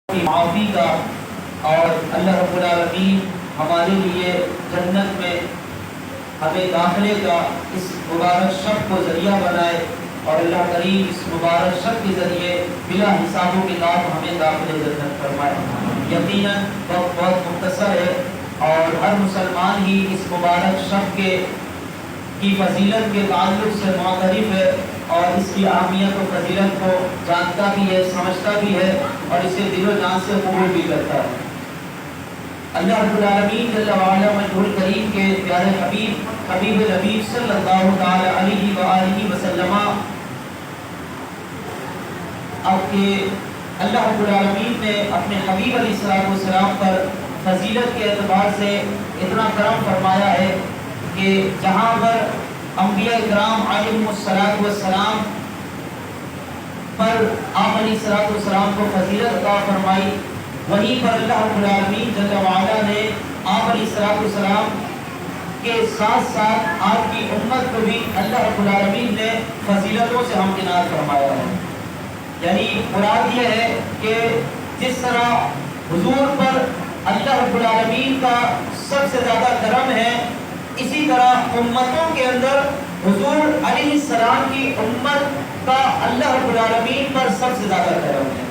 کی معافی کا اور اللہ رب العالمین ہمارے لیے جنت میں ہمیں داخلے کا اس مبارک شب کو ذریعہ بنائے اور اللہ کریم اس مبارک شب کے ذریعے بلا حساب و کتاب ہمیں داخلے جنت فرمائے۔ یقیناً وقت بہت مختصر ہے اور ہر مسلمان ہی اس مبارک شب کی فضیلت کے تعلق سے معترف ہے اور اس کی اہمیت و فضیلت کو جانتا بھی ہے، سمجھتا بھی ہے اور اسے دل و جان سے قبول بھی کرتا ہے۔ اللہ رب العالمین جل وعلا مجدہ الکریم کے پیارے حبیب نبی صلی اللہ تعالی علیہ وآلہ وسلم اب کہ اللہ رب العالمین نے اپنے حبیب علیہ السلام پر فضیلت کے اعتبار سے اتنا کرم فرمایا ہے کہ جہاں پر انبیاء اکرام علیہم السلام پر آپ علیہ السلام کو فضیلت عطا فرمائی، وہیں پر اللہ رب العالمین جل وعلا نے آپ علیہ السلام کے ساتھ ساتھ آپ کی امت کو بھی اللہ رب العالمین نے فضیلتوں سے ہمکنار فرمایا ہے۔ یعنی مراد یہ ہے کہ جس طرح حضور پر اللہ رب العالمین کا سب سے زیادہ کرم ہے، اسی طرح امتوں کے اندر حضور علیہ السلام کی امت کا اللہ رب العالمین پر سب سے زیادہ کرم ہے۔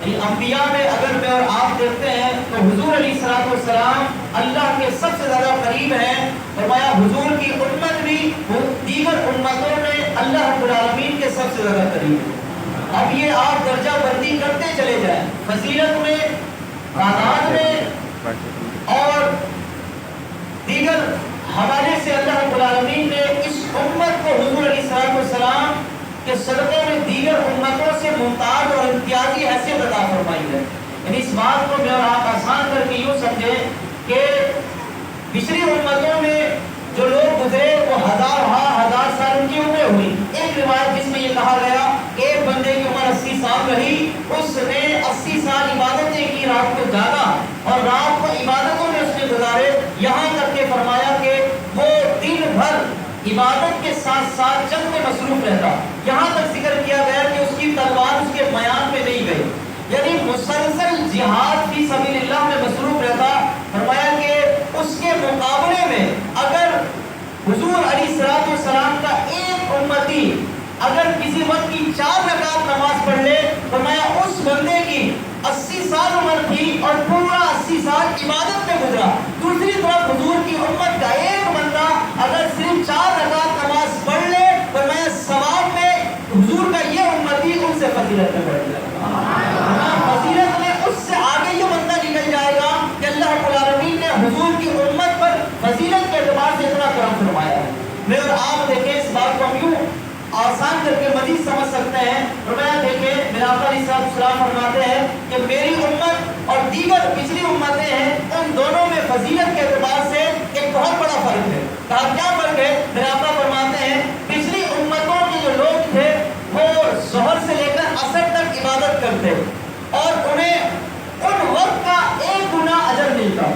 یعنی انبیاء میں اگر میں اور آپ دیکھتے ہیں تو حضور علیہ السلام اللہ کے سب سے زیادہ قریب ہیں، فرمایا حضور کی امت بھی دیگر امتوں میں اللہ رب العالمین کے سب سے زیادہ قریب ہے۔ اب یہ آپ درجہ بندی کرتے چلے جائیں، فضیلت میں، تعداد میں اور دیگر حوالے سے اللہ رب العالمین نے اس امت کو حضور علیہ السلام کے صدقے میں دیگر امتوں سے ممتاز اور امتیازی حیثیت عطا فرمائی ہے۔ یعنی اس بات کو میں اور آپ آسان کر کے یوں سمجھیں کہ پچھلی امتوں میں جو لوگ گزرے وہ ہزار سال ان کی عمریں ہوئی۔ ایک روایت جس میں یہ کہا گیا ایک بندے کی عمر 80 سال رہی، اس نے 80 سال عبادتیں کی، رات کو جاگا اور رات کو عبادتوں میں اس نے گزارے، یہاں تک کہ فرمایا کہ وہ دن بھر عبادت کے ساتھ ساتھ جنگ میں مصروف رہتا، یہاں تک ذکر کیا گیا کہ اس کی تلوار اس کے میان میں نہیں گئی، یعنی مسلسل جہاد فی سبیل اللہ میں مصروف رہتا۔ فرمایا کہ اس کے مقابلے میں اگر حضور علیہ السلام کا ایک امتی اگر کسی وقت کی 4 رکعت نماز پڑھ لے، فرمایا اس بندے کی 80 سال عمر تھی اور پورا 80 سال عبادت میں گزرا۔ دوسری طرف حضور کی امت کا ایک بندہ اگر صرف 4 رکعت نماز پڑھ لے، فرمایا ثواب میں حضور کا یہ امتی ان سے فضیلت میں بڑھ جائے گا، فضیلت میں اس سے آگے یہ بندہ نکل جائے گا کہ اللہ رب العالمین نے حضور کی امت پر فضیلت کے اعتبار سے اتنا کرم فرمایا ہے۔ میں اور آپ دیکھیں اس بات کو ہم یوں آسان کر کے مزید سمجھ سکتے ہیں۔ فرمایا دیکھیں میرا آقا علیہ السلام فرماتے ہیں کہ میری امت اور دیگر پچھلی امتیں ہیں، ان دونوں میں فضیلت کے اعتبار سے ایک بہت بڑا فرق ہے۔ کہا کیا فرق ہے؟ میرا آقا فرماتے ہیں پچھلی امتوں کے جو لوگ تھے وہ ظہر سے لے کر عصر تک عبادت کرتے اور انہیں ان وقت کا 1 گنا اجر ملتا۔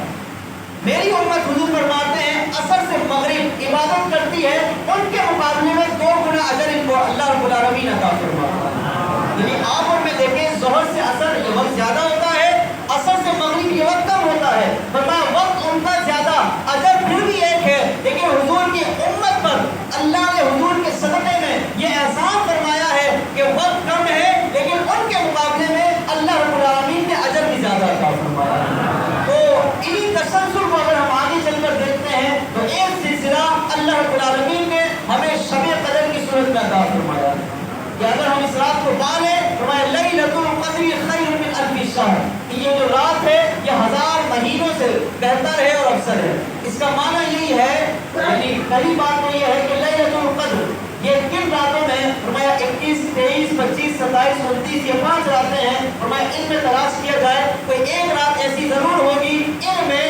میری امت حضور فرماتے ہیں عصر سے مغرب عبادت کرتی ہے، ان کے مقابلے میں 2 گنا اجر ان کو اللہ رب العالمین عطا فرماتا ہے۔ یعنی آپ اور میں دیکھیں ظہر سے عصر یہ وقت زیادہ ہوتا ہے، عصر سے مغرب یہ وقت کم ہوتا ہے، فرمایا وقت ان کا زیادہ، اجر پھر بھی ایک ہے، لیکن حضور کی امت پر اللہ نے حضور کے صدقے میں یہ احسان فرمایا ہے کہ وقت کم ہے لیکن ان کے مقابلے میں اللہ رب العالمین نے اجر بھی زیادہ عطا فرمایا ہے۔ تو انہی تسلسل کو اگر ہم آگے چل کر دیکھتے ہیں تو ایک سلسلہ اللہ رب العالمین نے ہمیں شب قدر کی صورت میں عطا فرمایا ہے کہ اگر ہم اس رات کو پالیں، فرمایا لیلۃ القدر خیر من الف شہر، کہ یہ جو رات ہے یہ 1000 مہینوں سے بہتر ہے اور افضل ہے۔ اس کا معنی یہی ہے، یعنی پہلی بات تو یہ ہے کہ لیلۃ القدر یہ کن راتوں میں؟ فرمایا 21، 23، 25، 27، 29 یہ 5 راتیں ہیں۔ فرمایا ان میں تلاش کیا جائے کوئی ایک رات ایسی ضرور ہوگی ان میں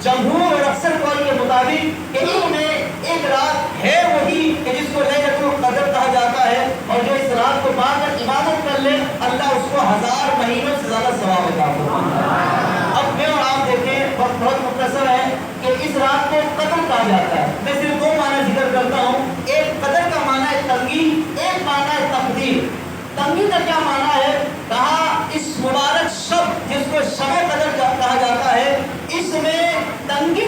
جمہور اور اکثر قول کے مطابق کہ ان میں ایک رات ہے وہی کہ جس کو لیلۃ القدر کہا جاتا ہے، اور جو اس رات کو پا کر عبادت کر لے اللہ اس کو 1000 مہینوں سے زیادہ ثواب عطا فرماتا ہے۔ اب میں اور آپ دیکھیں وقت بہت مختصر ہے کہ اس رات کو قدر کہا جاتا ہے۔ میں صرف 2 معنی ذکر کرتا ہوں، ایک قدر کا معنی ہے تنگی، ایک معنی ہے تقدیر۔ تنگی کا کیا معنی ہے؟ کہا اس مبارک شب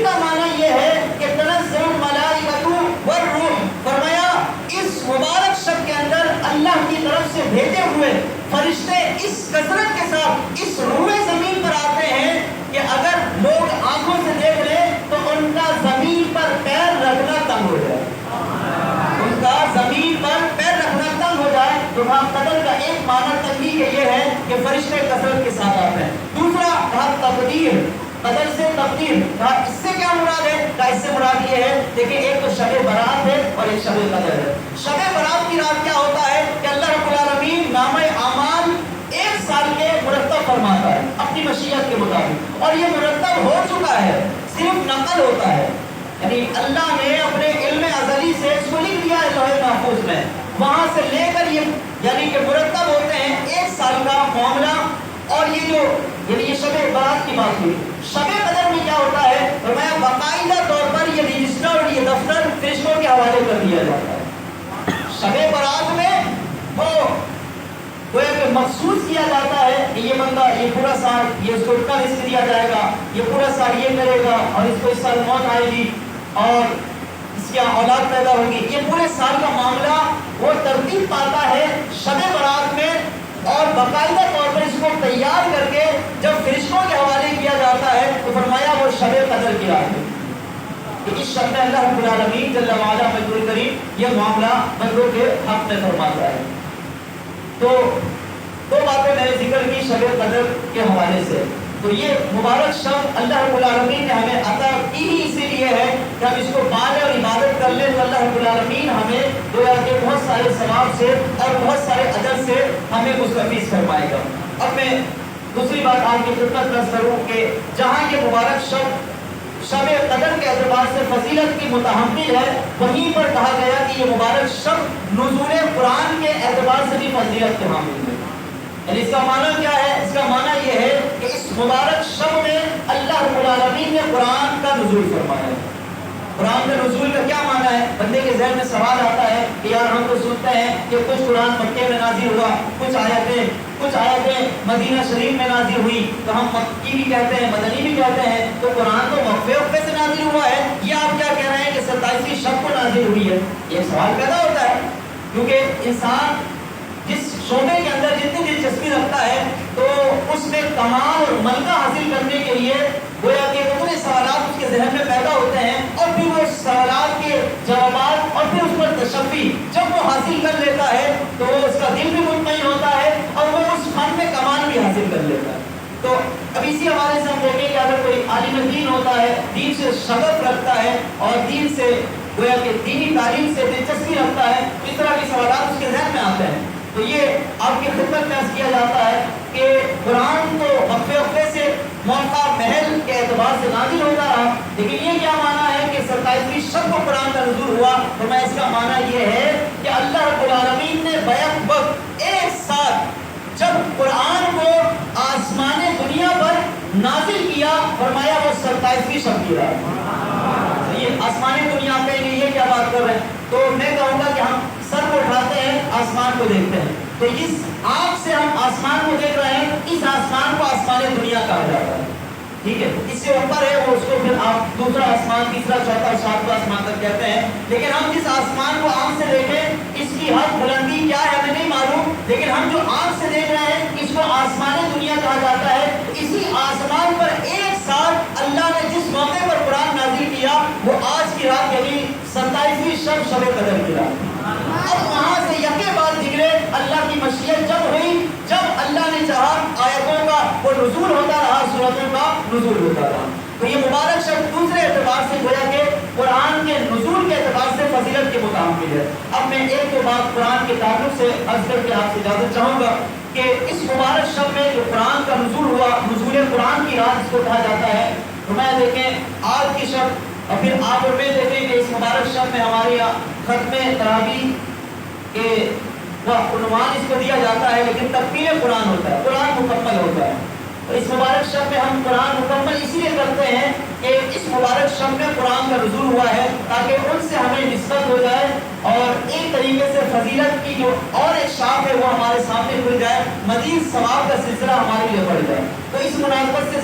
کا معنی یہ ہے کہ تنزل الملائکۃ والروح، فرمایا اس مبارک شب کے اندر اللہ کی طرف سے بھیجے ہوئے فرشتے اس کثرت کے ساتھ اس روئے زمین پر آتے ہیں کہ اگر لوگ آنکھوں سے دیکھ لیں تو ان کا زمین پر پیر رکھنا تنگ ہو جائے، ان کا زمین پر پیر رکھنا تنگ ہو جائے۔ تو وہاں قدر کا ایک معنی تنگی کے یہ ہے کہ فرشتے کثرت کے ساتھ آتے ہیں۔ دوسرا کہا تقدیر، قدر سے تقدیر، کہا اس سے کیا مراد ہے؟ کہا اس سے مراد یہ ہے، دیکھیں ایک تو شب برات ہے اور ایک شب قدر ہے۔ شب برات کی رات کیا ہوتا ہے کہ اللہ رب العالمین نامہ اعمال ایک سال کے مرتب فرماتا ہے اپنی مشیت کے مطابق، اور یہ مرتب ہو چکا ہے، صرف نقل ہوتا ہے، یعنی اللہ نے اپنے علم ازلی سے اس کو لکھ دیا ہے لوح محفوظ میں، وہاں سے لے کر یہ یعنی کہ مرتب ہوتے ہیں ایک سال کا معاملہ۔ اور یہ جو یعنی یہ شب برات کی بات ہوئی، شب قدر میں کیا ہوتا ہے؟ فرمایا باقاعدہ طور پر یہ رجسٹر اور یہ دفتر فرشتوں کے حوالے کر دیا جاتا ہے۔ شب برات میں وہ کہ مخصوص کیا جاتا ہے کہ یہ بندہ یہ پورا سال یہ اس کو اتنا رزق دیا جائے گا، یہ پورا سال یہ کرے گا، اور اس کو اس سال موت آئے گی اور اس کی اولاد پیدا ہوگی۔ یہ پورے سال کا معاملہ وہ ترتیب پاتا ہے شب برات میں، اور باقاعدہ طور پر اس کو تیار کر کے جب فرشتوں کے حوالے کیا جاتا ہے تو فرمایا وہ شب قدر کی رات ہے کہ اس شب میں اللہ رب العالمین جل وعلا مجبور کریم یہ معاملہ بندوں کے حق میں فرماتا ہے۔ تو دو باتیں میں نے ذکر کی شب قدر کے حوالے سے۔ تو یہ مبارک شب اللہ رب العالمین نے ہمیں عطا کی ہی اسی لیے ہے کہ ہم اس کو پالیں اور عبادت کر لیں، تو اللہ رب العالمین ہمیں گویا کہ بہت سارے ثواب سے اور بہت سارے اجر سے ہمیں مستفیض فرمائے گا۔ اب میں دوسری بات آپ کی خدمت میں کروں کہ جہاں یہ مبارک شب قدر کے اعتبار سے فضیلت کی متحمل ہے، وہیں پر کہا گیا کہ یہ مبارک شب نزول قرآن کے اعتبار سے بھی فضیلت کے حامل ہے۔ یعنی اس کا معنی کیا ہے؟ اس کا معنی یہ ہے کہ اس مبارک شب میں اللہ رب العالمین نے قرآن کا نزول فرمایا ہے۔ قرآن کے نزول کا کیا معنی ہے؟ بندے کے ذہن میں سوال آتا ہے کہ یار ہم تو سنتے ہیں کہ کچھ قرآن مکے میں نازل ہوا، کچھ آیتیں مدینہ شریف میں نازل ہوئی، تو ہم مکی بھی کہتے ہیں مدنی بھی کہتے ہیں، تو قرآن تو وقفے سے نازل ہوا ہے، یہ آپ کیا کہہ رہے ہیں کہ 27ویں شب کو نازل ہوئی ہے؟ یہ سوال پیدا ہوتا ہے، کیونکہ انسان جس شعبے کے اندر جتنی دلچسپی رکھتا ہے تو اس میں کمال اور ملکہ حاصل کرنے کے لیے گویا کہ اتنے سوالات اس کے ذہن میں پیدا ہوتے ہیں، اور پھر وہ سوالات کے جوابات اور پھر اس پر تشفی جب وہ حاصل کر لیتا ہے تو اس کا دل بھی مطمئن ہوتا ہے اور وہ اس فن میں کمال بھی حاصل کر لیتا ہے۔ تو اب اسی حوالے سے ہم دیکھیں کہ اگر کوئی عالم دین ہوتا ہے، دین سے شغف رکھتا ہے اور دین سے گویا کہ دینی تعلیم سے دلچسپی رکھتا ہے، اس طرح کے سوالات اس کے ذہن میں آتے ہیں، تو یہ آپ کی خدمت میں عرض کیا جاتا ہے کہ قرآن تو وقفے سے موقع محل کے اعتبار سے نازل ہوتا رہا، لیکن یہ کیا معنی ہے کہ 27ویں شب کو قرآن کا نزول ہوا؟ تو میں اس کا معنی یہ ہے کہ اللہ رب العالمین نے بیک وقت ایک ساتھ جب قرآن کو آسمان دنیا پر نازل کیا، فرمایا وہ 27ویں شب کی رات۔ یہ آسمان دنیا کے لیے یہ کیا بات کر رہے ہیں؟ تو میں کہوں گا کہ ہم سر کو اٹھاتے ہیں، آسمان کو دیکھتے ہیں، تو اس آنکھ سے ہم آسمان کو دیکھ رہے ہیں، اس آسمان کو آسمان دنیا کہا جاتا ہے، ٹھیک ہے؟ اس سے اوپر ہے وہ، اس کو پھر آپ دوسرا آسمان، تیسرا، چوتھا، ساتواں آسمان تک کہتے ہیں، لیکن ہم جس آسمان کو آنکھ سے دیکھیں اس کی حد بلندی کیا ہے ہمیں نہیں معلوم، لیکن ہم جو آنکھ سے دیکھ رہے ہیں اس کو آسمان دنیا کہا جاتا ہے۔ اسی آسمان پر ایک ساتھ اللہ نے جس موقع پر قرآن نازل کیا وہ آج کی رات یعنی 27ویں شب قدر کی رات۔ اب وہاں سے یکے بعد دیگرے اللہ کی مشیت جب ہوئی، جب اللہ نے چاہا آیتوں کا وہ نزول ہوتا رہا، سورتوں کا نزول ہوتا رہا، تو یہ مبارک شب دوسرے اعتبار سے گویا کہ قرآن کے نزول کے اعتبار سے فضیلت کے متحمل ہے۔ اب میں ایک دو بات قرآن کے تعلق سے عرض کر کے آپ سے اجازت چاہوں گا کہ اس مبارک شب میں جو قرآن کا نزول ہوا، نزول قرآن کی رات اس کو کہا جاتا ہے، تو میں دیکھیں آج کی شب اور پھر آپ اور میں دیکھیں کہ اس مبارک شب میں ہمارے یہاں ختم تراویح کے وہ عنوان اس کو دیا جاتا ہے، لیکن تکمیل قرآن ہوتا ہے، قرآن مکمل ہوتا ہے۔ تو اس مبارک شب میں ہم قرآن مکمل اسی لیے کرتے ہیں کہ اس مبارک شب میں قرآن کا نزول ہوا ہے تاکہ ان سے ہمیں نسبت ہو جائے اور ایک طریقے سے فضیلت کی جو اور ایک شاخ ہے وہ ہمارے سامنے کھل جائے، مزید ثواب کا سلسلہ ہمارے لیے بڑھ جائے۔ تو اس مناسبت سے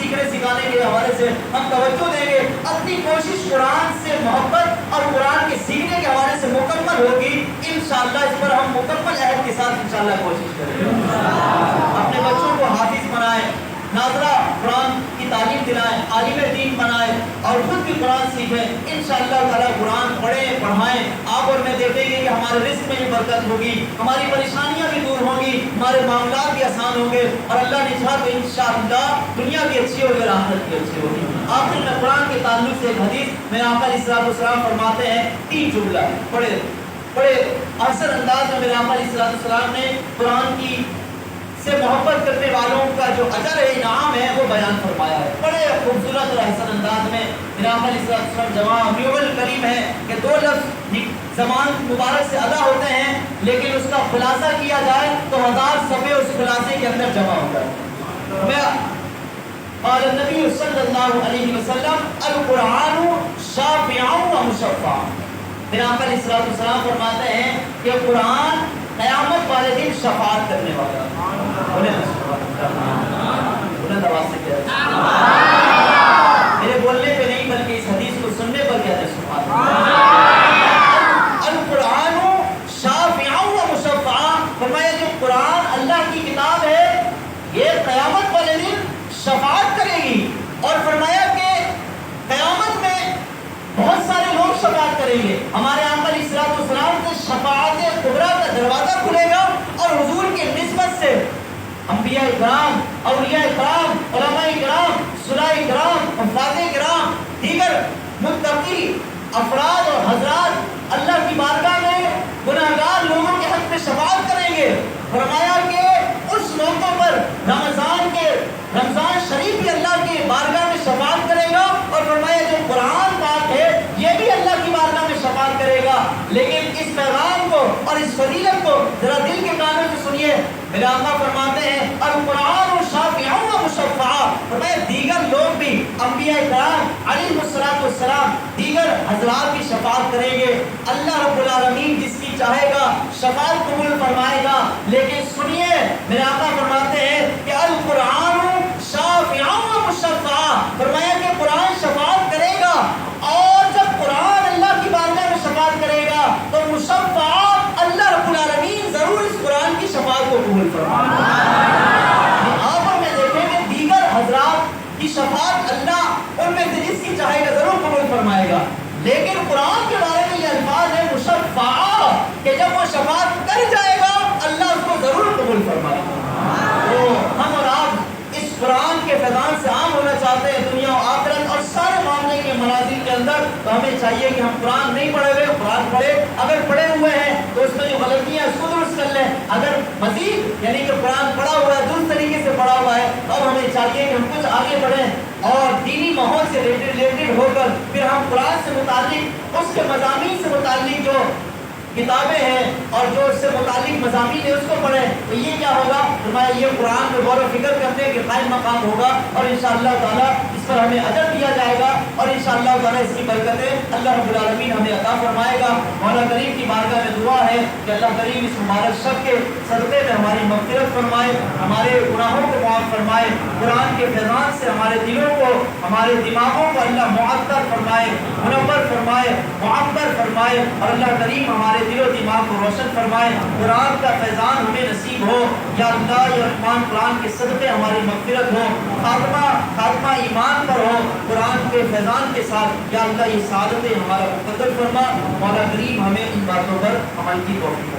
سیکھنے سکھانے کے حوالے سے ہم توجہ دیں گے، اپنی کوشش قرآن سے محبت اور قرآن کے سیکھنے کے حوالے سے مکمل ہوگی، انشاءاللہ اس پر ہم مکمل عہد کے ساتھ انشاءاللہ کوشش کریں گے۔ اپنے بچوں کو حافظ بنائیں، ناظرہ قرآن کی تعلیم دلائیں، عالم دین بنائیں اور خود بھی قرآن سیکھیں۔ انشاءاللہ تعالیٰ قرآن پڑھیں پڑھائیں، آپ اور میں دیکھیں گے کہ ہمارے رزق میں بھی برکت ہوگی، ہماری پریشانیاں بھی دور ہوں گی، ہمارے معاملات بھی آسان ہوں گے، اور اللہ نے چاہا تو انشاءاللہ دنیا بھی اچھی ہوگی اور آخرت بھی اچھی ہوگی۔ آخر میں قرآن کے تعلق سے ایک حدیث میں آقا علیہ السلام فرماتے ہیں، 3 جملہ بڑے احسن انداز میں میرے آقا علیہ السلام نے قرآن کی سے محبت کرنے والوں کا جو اجر ہے، انعام ہے، وہ بیان فرمایا ہے بڑے خوبصورت اور احسن انداز میں۔ میرا آقا علیہ السلام جواب کریم ہے کہ 2 لفظ زمان مبارک سے ادا ہوتے ہیں، لیکن اس کا خلاصہ کیا جائے تو 1000 صفحے اس خلاصے کے اندر جمع ہوتا ہے۔ قال النبی صلی اللہ علیہ وسلم القرآن شافع و مشفع۔ میرا آقا علیہ السلام فرماتے ہیں کہ قرآن قیامت والے دن شفاعت کرنے والا ہے۔ انہیں دعوت سے کیا میرے بولنے پہ نہیں بلکہ اس حدیث کو سننے پر کیا ہے، القرآن شافع و مشفع۔ فرمایا جو قرآن اللہ کی کتاب ہے یہ قیامت والے دن شفاعت کرے گی، اور فرمایا کہ قیامت میں بہت سارے لوگ شفاعت کریں گے۔ ہمارے آقا علیہ السلام سے شفاعت کبریٰ کا دروازہ کھلے گا، اور حضور کی نسبت سے انبیاء کرام، اولیاء کرام، علماء کرام، صلحاء کرام، حفاظ کرام، دیگر متقی افراد اور حضرات اللہ کی بارگاہ میں گناہگار لوگوں کے حق میں شفاعت کریں گے۔ فرمایا کہ اس موقع پر رمضان شریف بھی اللہ کی بارگاہ میں شفاعت کرے گا، اور فرمایا جو قرآن پاک ہے یہ بھی اللہ کی بارگاہ میں شفاعت کرے گا۔ لیکن اس پیغام کو اور اس فضیلت کو ذرا دل کے کانوں سے سنیے۔ میرے آقا فرماتے ہیں القرآن شافع و مشفع۔ فرمایا دیگر لوگ بھی، انبیاء کرام علیہ السلام، دیگر حضرات بھی شفاعت کریں گے۔ اللہ رب العالمین جس کی چاہے گا شفاعت قبول فرمائے گا۔ لیکن سنیے میرے آقا فرماتے ہیں کہ القرآن شافع و مشفع۔ فرمایا کہ قرآن شفاعت کرے گا، اور جب قرآن اللہ کی بارگاہ میں شفاعت کرے گا تو مشفع اللہ رب العالمین ضرور اس قرآن کی شفاعت کو قبول فرمائے گا۔ آپ اور میں دیکھیں کہ دیگر حضرات کی شفاعت اللہ ان میں سے جس کی چاہے گا ضرور قبول فرمائے گا، لیکن قرآن کے بارے میں یہ الفاظ ہے مشفع، کہ جب وہ شفاعت کر جائے گا اللہ اس کو ضرور قبول فرمائے گا۔ تو ہم اور آپ اس قرآن کے فیضان سے عام ہونا چاہتے ہیں دنیا و آخرت اور سارے معاملے کے منازل کے اندر، تو ہمیں چاہیے کہ ہم قرآن نہیں پڑھے ہوئے قرآن پڑھے، اگر پڑھے ہوئے ہیں تو اس میں جو غلطیاں ہیں اس کو درست کر لیں، اگر مزید یعنی کہ قرآن پڑھا ہوا ہے درست طریقے سے پڑھا ہوا ہے تو اب ہمیں چاہیے کہ ہم کچھ آگے بڑھیں اور دینی ماحول سے ریلیٹڈ ہو کر پھر ہم قرآن سے متعلق اس کے مضامین سے متعلق جو کتابیں ہیں اور جو اس سے متعلق مضامین ہے اس کو پڑھیں، تو یہ کیا ہوگا؟ فرمایا یہ قرآن میں غور و فکر کرنے کے قائم مقام ہوگا، اور انشاءاللہ تعالیٰ اس پر ہمیں اجر دیا جائے گا، اور انشاءاللہ تعالیٰ اس کی برکتیں اللہ رب العالمین ہمیں عطا فرمائے گا۔ مولا کریم کی بارگاہ میں دعا ہے کہ اللہ کریم اس مبارک شب کے صدقے میں ہماری مغفرت فرمائے، ہمارے گناہوں کو معاف فرمائے، قرآن کے فیضان سے ہمارے دلوں کو، ہمارے دماغوں کو اللہ معطر فرمائے، منور فرمائے، معطر فرمائے، اور اللہ کریم ہمارے دل و دماغ کو روشن فرمائے۔ قرآن کا فیضان ہمیں نصیب ہو یا اللہ، یا رحمان قرآن کے صدقے ہماری مغفرت ہو، خاتمہ ایمان پر ہو قرآن کے فیضان کے ساتھ، یا اللہ یہ سعادتیں ہمارا مقدر فرما۔ مولا کریم ہمیں ان باتوں پر عمل کی توفیق